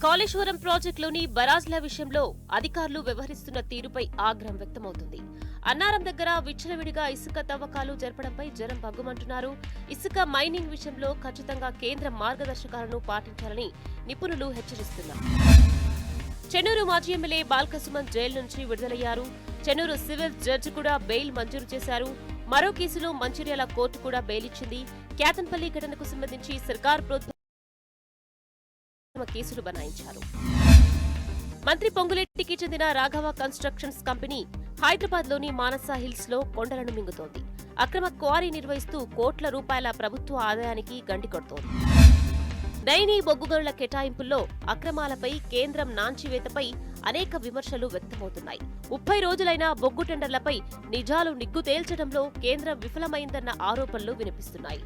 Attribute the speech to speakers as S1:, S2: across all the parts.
S1: కాళేశ్వరం ప్రాజెక్టులోని బరాజ్ల విషయంలో అధికారులు వ్యవహరిస్తున్న తీరుపై ఆగ్రహం వ్యక్తమవుతుంది. అన్నారం దగ్గర విచ్చలవిడిగా ఇసుక తవ్వకాలు జరపడంపై జనం భగ్గుమంటున్నారు. ఇసుక మైనింగ్ విషయంలో ఖచ్చితంగా కేంద్ర మార్గదర్శకాలను పాటించాలని నిపుణులు హెచ్చరిస్తున్నారు. చెన్నూరు మాజీ ఎమ్మెల్యే బాల్కసుమన్ జైలు నుంచి విడుదలయ్యారు. చెన్నూరు సివిల్ జడ్జి కూడా బెయిల్ మంజూరు చేశారు. మరో కేసులో మంచిర్యాల కోర్టు కూడా బెయిల్ ఇచ్చింది. క్యాతన్పల్లి ఘటనకు సంబంధించి సర్కార్ కేసులు బనాయించారు. మంత్రి పొంగులేటికి చెందిన రాఘవ కన్స్ట్రక్షన్స్ కంపెనీ హైదరాబాద్ లోని మానసా హిల్స్ లో కొండలను మింగుతోంది. అక్రమ క్వారీ నిర్వహిస్తూ కోట్ల రూపాయల ప్రభుత్వ ఆదాయానికి గండి కొడుతోంది. డైనీ బొగ్గు గనుల కేటాయింపుల్లో అక్రమాలపై కేంద్రం నాంచివేతపై అనేక విమర్శలు వ్యక్తమవుతున్నాయి. 30 రోజులైన బొగ్గు టెండర్లపై నిజాలు నిగ్గు తేల్చడంలో కేంద్రం విఫలమైందన్న ఆరోపణలు వినిపిస్తున్నాయి.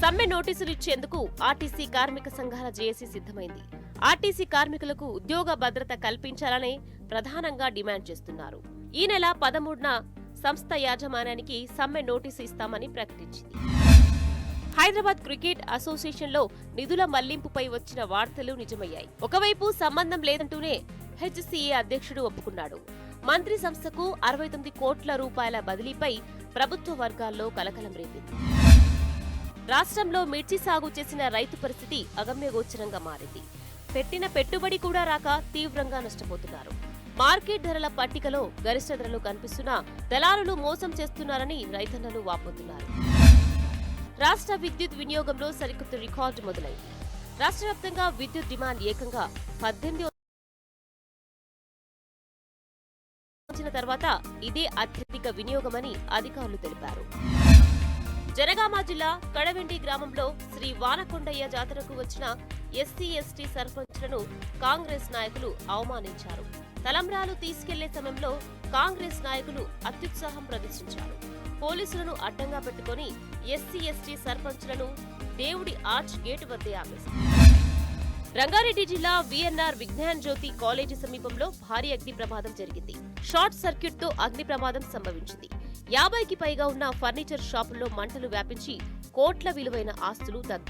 S1: సమ్మె నోటీసులు ఇచ్చేందుకు ఆర్టీసీ కార్మిక సంఘాల జేఏసీ సిద్ధమైంది. ఆర్టీసీ కార్మికులకు ఉద్యోగ భద్రత కల్పించాలనే ప్రధానంగా డిమాండ్ చేస్తున్నారు. ఈ నెల 13న సంస్థ యాజమాన్యానికి సమ్మె నోటీసు ఇస్తామని ప్రకటించింది. హైదరాబాద్ క్రికెట్ అసోసియేషన్లో నిధుల మళ్లింపుపై వచ్చిన వార్తలు నిజమయ్యాయి. ఒకవైపు సంబంధం లేదంటూనే హెచ్సీఏ అధ్యక్షుడు ఒప్పుకున్నాడు. మంత్రి సంస్థకు 69 కోట్ల రూపాయల బదిలీపై ప్రభుత్వ వర్గాల్లో కలకలం రేపింది. రాష్ట్రంలో మిర్చి సాగు చేసిన రైతు పరిస్థితి అగమ్యగోచరంగా మారింది. పెట్టిన పెట్టుబడి కూడా రాక తీవ్రంగా నష్టపోతున్నారు. మార్కెట్ ధరల పట్టికలో గరిష్ట ధరలు కనిపిస్తున్నా దళారులు మోసం చేస్తున్నారని రైతన్నలు వాపోతున్నారు. రాష్ట్ర విద్యుత్ వినియోగంలో సరికొత్త రికార్డు మొదలైంది. రాష్ట్ర వ్యాప్తంగా విద్యుత్ డిమాండ్ ఏకంగా 18 తర్వాత ఇదే అత్యధిక వినియోగమని అధికారులు తెలిపారు. జనగామ జిల్లా కడవెండి గ్రామంలో శ్రీ వానకొండయ్య జాతరకు వచ్చిన ఎస్సీ ఎస్టీ సర్పంచ్లను కాంగ్రెస్ నాయకులు అవమానించారు. తలంబ్రాలు తీసుకెళ్లే సమయంలో కాంగ్రెస్ నాయకులు అత్యుత్సాహం ప్రదర్శించారు. పోలీసులను అడ్డంగా పెట్టుకుని ఎస్సీ ఎస్టీ సర్పంచ్లను దేవుడి ఆర్చ్ గేటు వద్దే ఆపేశారు. రంగారెడ్డి జిల్లా వీఎన్ఆర్ విజ్ఞాన్ జ్యోతి కాలేజీ సమీపంలో భారీ అగ్ని ప్రమాదం జరిగింది. షార్ట్ సర్క్యూట్ తో అగ్ని ప్రమాదం సంభవించింది. 50కి పైగా ఉన్న ఫర్నిచర్ షాపుల్లో మంటలు వ్యాపించి కోట్ల విలువైన ఆస్తులు దగ్ధం.